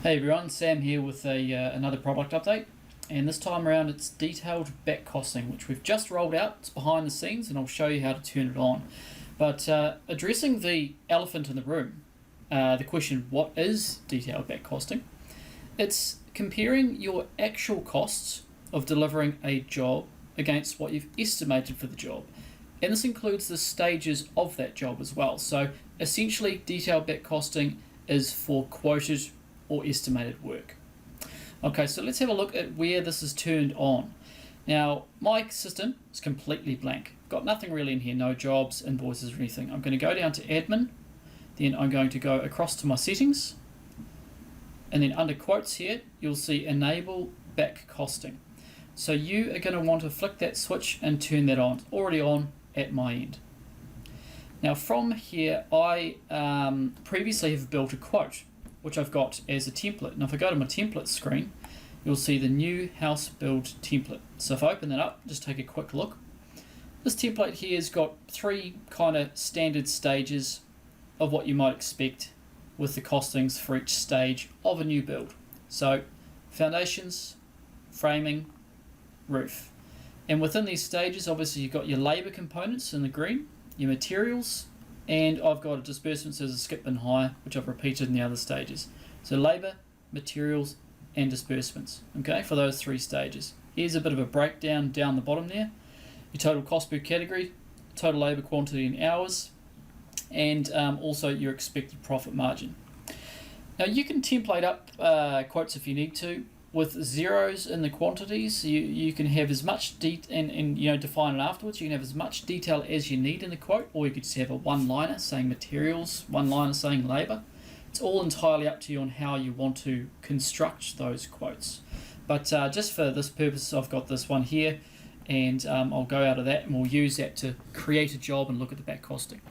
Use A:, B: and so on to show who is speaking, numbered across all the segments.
A: Hey everyone, Sam here with another product update, and this time around it's detailed back costing, which we've just rolled out. It's behind the scenes and I'll show you how to turn it on. But addressing the elephant in the room, the question, what is detailed back costing? It's comparing your actual costs of delivering a job against what you've estimated for the job. And this includes the stages of that job as well. So essentially, detailed back costing is for quoted or estimated work. Okay, so let's have a look at where this is turned on. Now, my system is completely blank. Got nothing really in here, no jobs, invoices, or anything. I'm going to go down to admin, then I'm going to go across to my settings, and then under quotes here, you'll see enable back costing. So you are going to want to flick that switch and turn that on. It's already on at my end. Now from here, I previously have built a quote, which I've got as a template. Now if I go to my template screen, you'll see the new house build template. So if I open that up, just take a quick look. This template here has got three kind of standard stages of what you might expect with the costings for each stage of a new build. So foundations, framing, roof. And within these stages, obviously you've got your labour components in the green, your materials, and I've got a disbursements as a skip and hire, which I've repeated in the other stages. So labour, materials, and disbursements, okay, for those three stages. Here's a bit of a breakdown down the bottom there. Your total cost per category, total labour quantity in hours, and also your expected profit margin. Now you can template up quotes if you need to. With zeros in the quantities, you can have as much and define it afterwards. You can have as much detail as you need in the quote, or you could just have a one-liner saying materials, one-liner saying labour. It's all entirely up to you on how you want to construct those quotes. But just for this purpose, I've got this one here, and I'll go out of that and we'll use that to create a job and look at the back costing.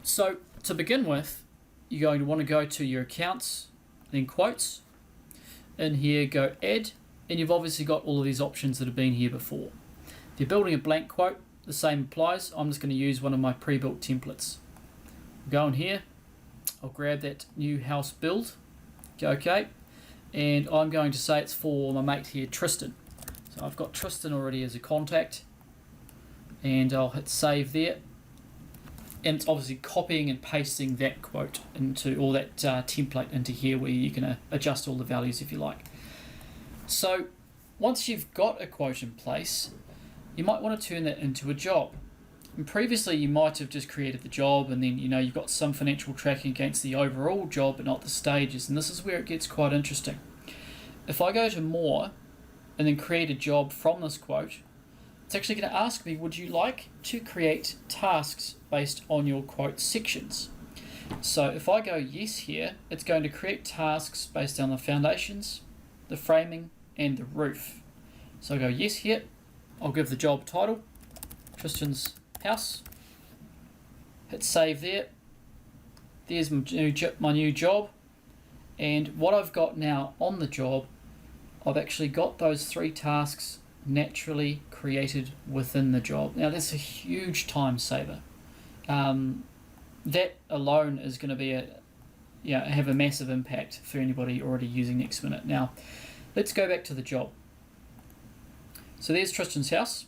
A: So to begin with, you're going to want to go to your accounts, then quotes. In here, go add, and you've obviously got all of these options that have been here before. If you're building a blank quote, the same applies. I'm just going to use one of my pre-built templates. Go in here, I'll grab that new house build, go OK, and I'm going to say it's for my mate here, Tristan. So I've got Tristan already as a contact, and I'll hit save there. And it's obviously copying and pasting that quote into, or that template into here, where you can adjust all the values if you like. So once you've got a quote in place, you might want to turn that into a job. And previously you might have just created the job, and then you've got some financial tracking against the overall job but not the stages, and this is where it gets quite interesting. If I go to more and then create a job from this quote, it's actually going to ask me, would you like to create tasks based on your quote sections? So if I go yes here, it's going to create tasks based on the foundations, the framing, and the roof. So I go yes here, I'll give the job title, Tristan's house, hit save there. There's my new job, and what I've got now on the job, I've actually got those three tasks naturally created within the job. Now that's a huge time saver. That alone is going to be have a massive impact for anybody already using Next Minute. Now let's go back to the job. So there's Tristan's house.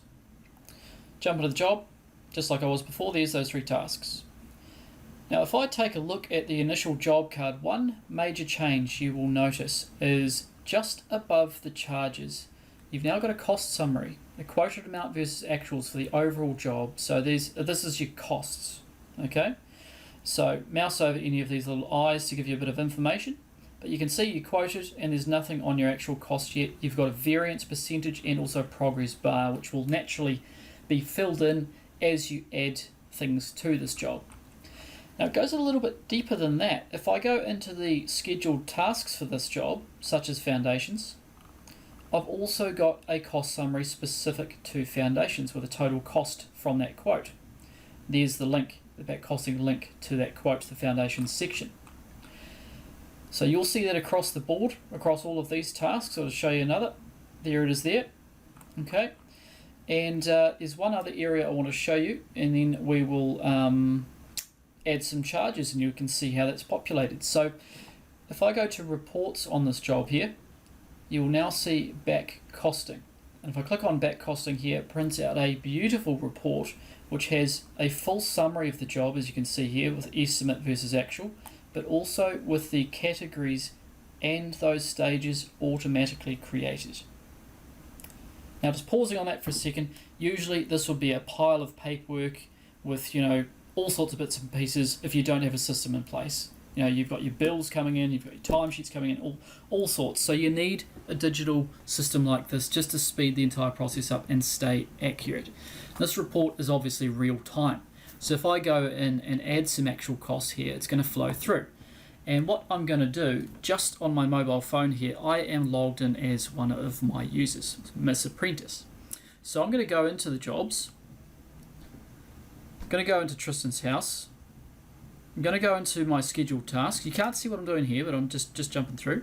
A: Jump into the job, just like I was before. There's those three tasks. Now if I take a look at the initial job card, one major change you will notice is just above the charges, you've now got a cost summary, the quoted amount versus actuals for the overall job. So this is your costs, okay? So mouse over any of these little eyes to give you a bit of information, but you can see you quoted and there's nothing on your actual cost yet. You've got a variance percentage and also a progress bar, which will naturally be filled in as you add things to this job. Now it goes a little bit deeper than that. If I go into the scheduled tasks for this job, such as foundations, I've also got a cost summary specific to foundations with a total cost from that quote. There's the link, the back costing link to that quote, the foundations section. So you'll see that across the board, across all of these tasks. I'll show you another. There it is there. Okay. And there's one other area I want to show you, and then we will add some charges and you can see how that's populated. So if I go to reports on this job here, you will now see back costing. And if I click on back costing here, it prints out a beautiful report which has a full summary of the job, as you can see here, with estimate versus actual, but also with the categories and those stages automatically created. Now, just pausing on that for a second, usually this would be a pile of paperwork with, all sorts of bits and pieces if you don't have a system in place. You've got your bills coming in, you've got your timesheets coming in, all sorts. So you need a digital system like this just to speed the entire process up and stay accurate. This report is obviously real time. So if I go in and add some actual costs here, it's going to flow through. And what I'm going to do, just on my mobile phone here, I am logged in as one of my users, Miss Apprentice. So I'm going to go into the jobs. I'm going to go into Tristan's house. I'm going to go into my scheduled tasks. You can't see what I'm doing here, but I'm just jumping through.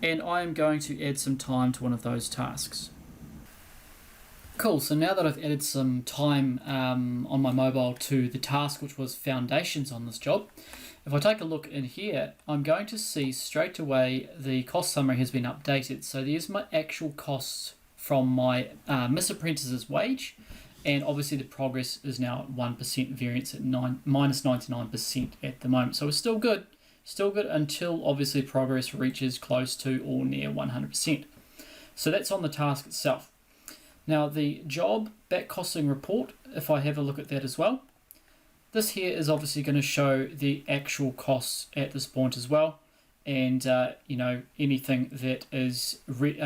A: And I am going to add some time to one of those tasks. Cool, so now that I've added some time on my mobile to the task, which was foundations on this job, if I take a look in here, I'm going to see straight away the cost summary has been updated. So there's my actual costs from my Miss Apprentice's wage. And obviously the progress is now at 1% variance at minus 99% at the moment. So it's still good until obviously progress reaches close to or near 100%. So that's on the task itself. Now the job back costing report, if I have a look at that as well, this here is obviously going to show the actual costs at this point as well. And anything that is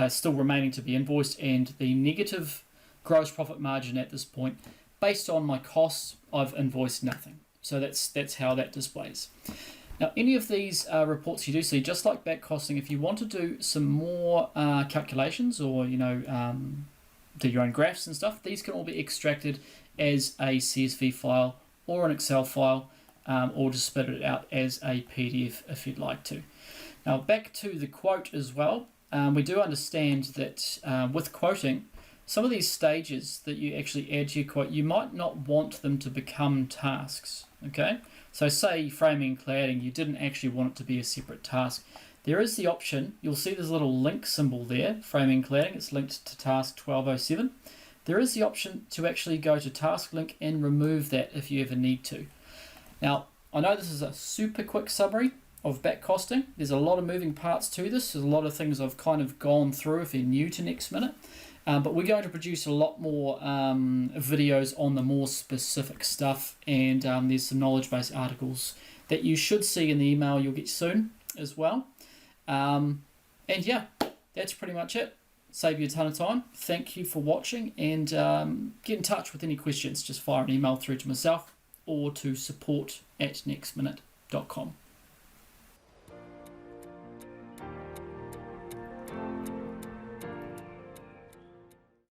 A: still remaining to be invoiced, and the negative gross profit margin at this point, based on my costs, I've invoiced nothing. So that's how that displays. Now, any of these reports you do see, just like back costing, if you want to do some more calculations or do your own graphs and stuff, these can all be extracted as a CSV file or an Excel file, or just spit it out as a PDF if you'd like to. Now, back to the quote as well. We do understand that with quoting, some of these stages that you actually add to your quote, you might not want them to become tasks, okay? So say framing and cladding, you didn't actually want it to be a separate task. There is the option, you'll see there's a little link symbol there, framing and cladding, it's linked to task 1207. There is the option to actually go to task link and remove that if you ever need to. Now, I know this is a super quick summary of back costing. There's a lot of moving parts to this. There's a lot of things I've kind of gone through if you're new to Next Minute. But we're going to produce a lot more videos on the more specific stuff, and there's some knowledge-based articles that you should see in the email you'll get soon as well. And yeah, that's pretty much it. Save you a ton of time. Thank you for watching, and get in touch with any questions. Just fire an email through to myself or to support@nextminute.com.